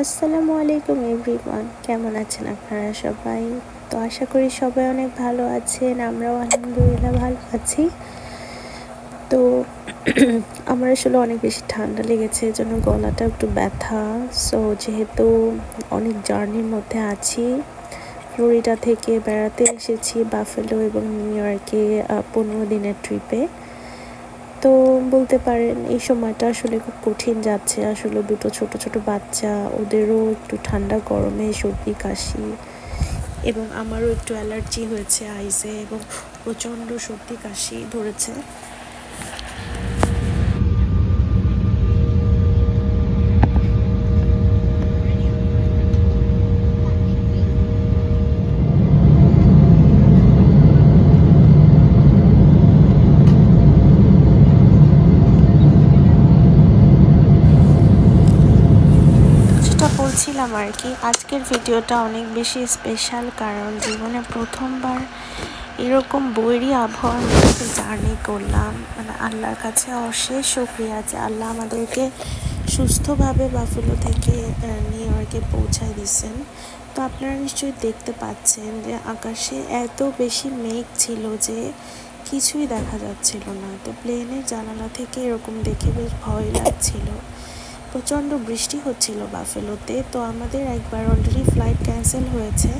আসসালামু আলাইকুম এভরিওয়ান, কেমন আছেন আপনারা সবাই? তো আশা করি সবাই অনেক ভালো আছেন। আমরাও আলহামদুলিল্লাহ ভালো আছি। তো আমার আসলে অনেক বেশি ঠান্ডা লেগেছে, এজন্য গলাটা একটু ব্যথা। সো যেহেতু অনেক জার্নির মধ্যে আছি, ফ্লোরিডা থেকে বেড়াতে এসেছি বাফেলো এবং নিউ ইয়র্কে 15 দিনের ট্রিপে। তো বলতে পারেন এই সময়টা আসলে খুব কঠিন যাচ্ছে। আসলে দুটো ছোট ছোট বাচ্চা, ওদেরও একটু ঠান্ডা গরমে সর্দি কাশি, এবং আমারও একটু অ্যালার্জি হয়েছে আইসে, এবং প্রচণ্ড সর্দি কাশি ধরেছে। বলছিলাম আর কি, আজকের ভিডিওটা অনেক বেশি স্পেশাল, কারণ জীবনে প্রথমবার এরকম বৈরী আবহাওয়ার মধ্যে জার্নি করলাম। মানে আল্লাহর কাছে অশেষ শুকরিয়া যে আল্লাহ আমাদেরকে সুস্থভাবে বাফেলো থেকে নিউ ইয়র্কে পৌঁছায় দিয়েছেন। তো আপনারা নিশ্চয়ই দেখতে পাচ্ছেন যে আকাশে এত বেশি মেঘ ছিল যে কিছুই দেখা যাচ্ছিল না। তো প্লেনের জানালা থেকে এরকম দেখে বেশ ভয় লাগছিল। প্রচণ্ড বৃষ্টি হচ্ছিল বাফেলোতে। তো আমাদের একবার অলরেডি ফ্লাইট ক্যান্সেল হয়েছে,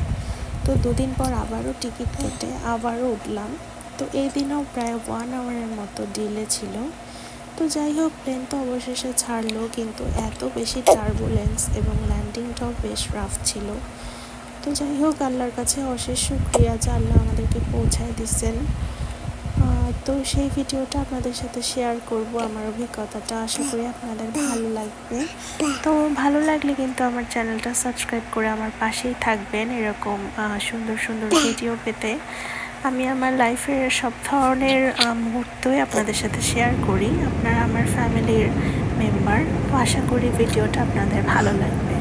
তো দুদিন পর আবারও টিকিট কেটে আবারও উঠলাম। তো এই দিনেও প্রায় 1 আওয়ারের মতো ডিলে ছিল। তো যাই হোক, প্লেন তো অবশেষে ছাড়লো, কিন্তু এত বেশি টার্বুলেন্স এবং ল্যান্ডিংটাও বেশ রাফ ছিল। তো যাই হোক, আল্লাহর কাছে অশেষ শুকরিয়া যে আল্লাহ আমাদেরকে পৌঁছায় দিচ্ছেন। তো সেই ভিডিওটা আপনাদের সাথে শেয়ার করব, আমার অভিজ্ঞতাটা। আশা করি আপনাদের ভালো লাগবে। তো ভালো লাগলে কিন্তু আমার চ্যানেলটা সাবস্ক্রাইব করে আমার পাশেই থাকবেন, এরকম সুন্দর সুন্দর ভিডিও পেতে। আমি আমার লাইফের সব ধরনের মুহূর্তই আপনাদের সাথে শেয়ার করি। আপনারা আমার ফ্যামিলির মেম্বার। তো আশা করি ভিডিওটা আপনাদের ভালো লাগবে।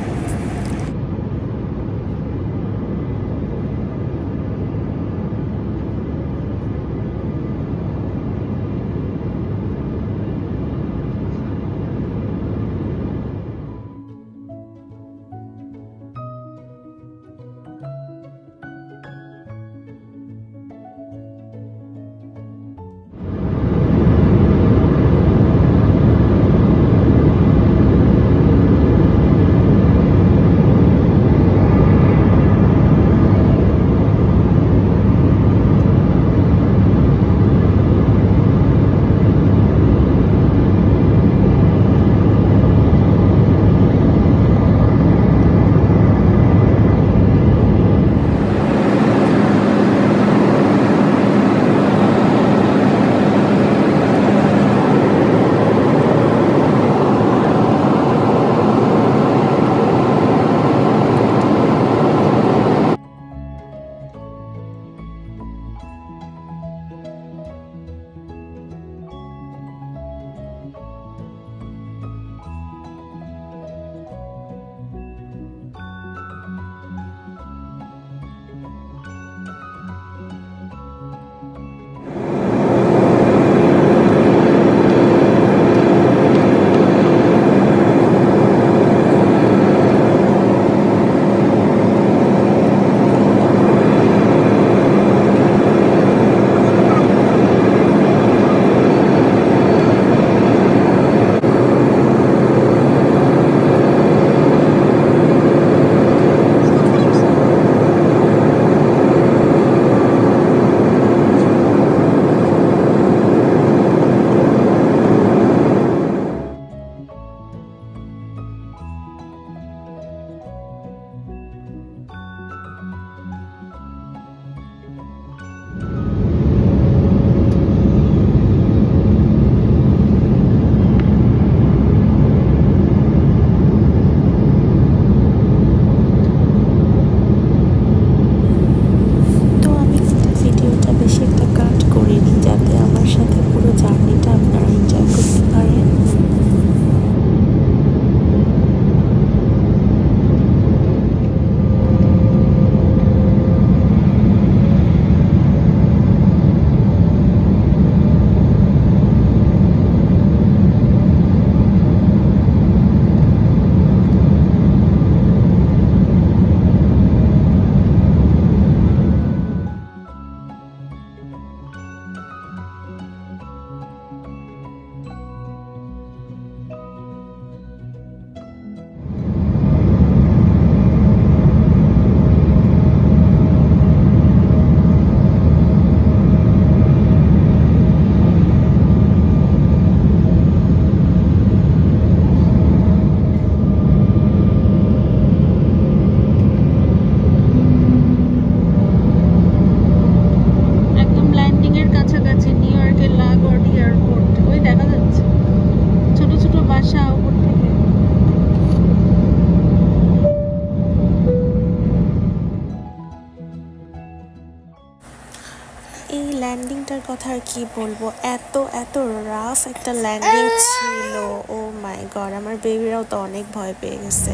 ল্যান্ডিংটার কথা আর কি বলবো, এত এত রাফ একটা ল্যান্ডিং ছিল। ও মাই গড, আমার বেবিরাও তো অনেক ভয় পেয়ে গেছে।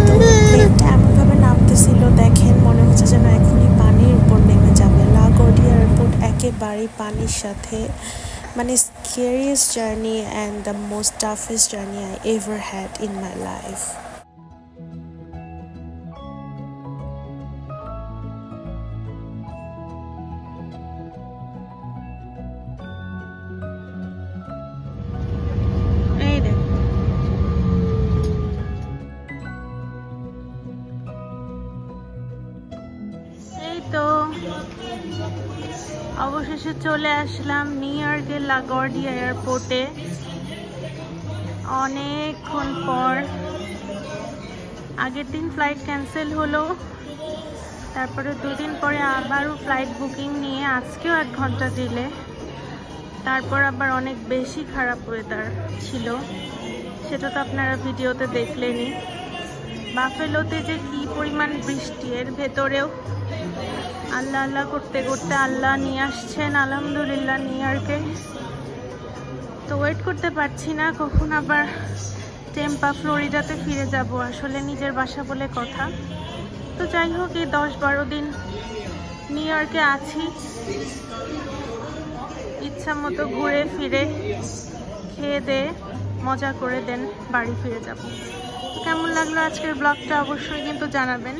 তো প্লেনটা এমনভাবে নামতেছিল, দেখেন মনে হচ্ছে যেন এখনই পানির উপর নেমে যাবে। লাগুয়ার্দিয়া এয়ারপোর্ট একেবারেই পানির সাথে, মানে scariest journey and the most toughest journey I ever had in my life. তো অবশেষে চলে আসলাম নিউ ইয়র্কের লাগুয়ার্দিয়া এয়ারপোর্টে অনেকক্ষণ পর। আগের দিন ফ্লাইট ক্যান্সেল হলো, তারপরে 2 দিন পরে আবারও ফ্লাইট বুকিং নিয়ে আজকেও 1 ঘন্টা দিলে, তারপর আবার অনেক বেশি খারাপ ওয়েদার ছিল, সেটা তো আপনারা ভিডিওতে দেখলেনই। বাফেলোতে যে কি পরিমাণ বৃষ্টি, এর ভেতরেও আল্লাহ আল্লাহ করতে করতে আল্লাহ নিয়ে আসছেন আলহামদুলিল্লাহ নিউ ইয়র্কে। তো ওয়েট করতে পারছি না কখন আবার টেম্পা ফ্লোরিডাতে ফিরে যাব, আসলে নিজের বাসা বলে কথা। তো যাই হোক, এই 10-12 দিন নিউ ইয়র্কে আছি, ইচ্ছা মতো ঘুরে ফিরে খেয়ে দিয়ে মজা করে দেন বাড়ি ফিরে যাব। কেমন লাগলো আজকের ব্লগটা অবশ্যই কিন্তু জানাবেন।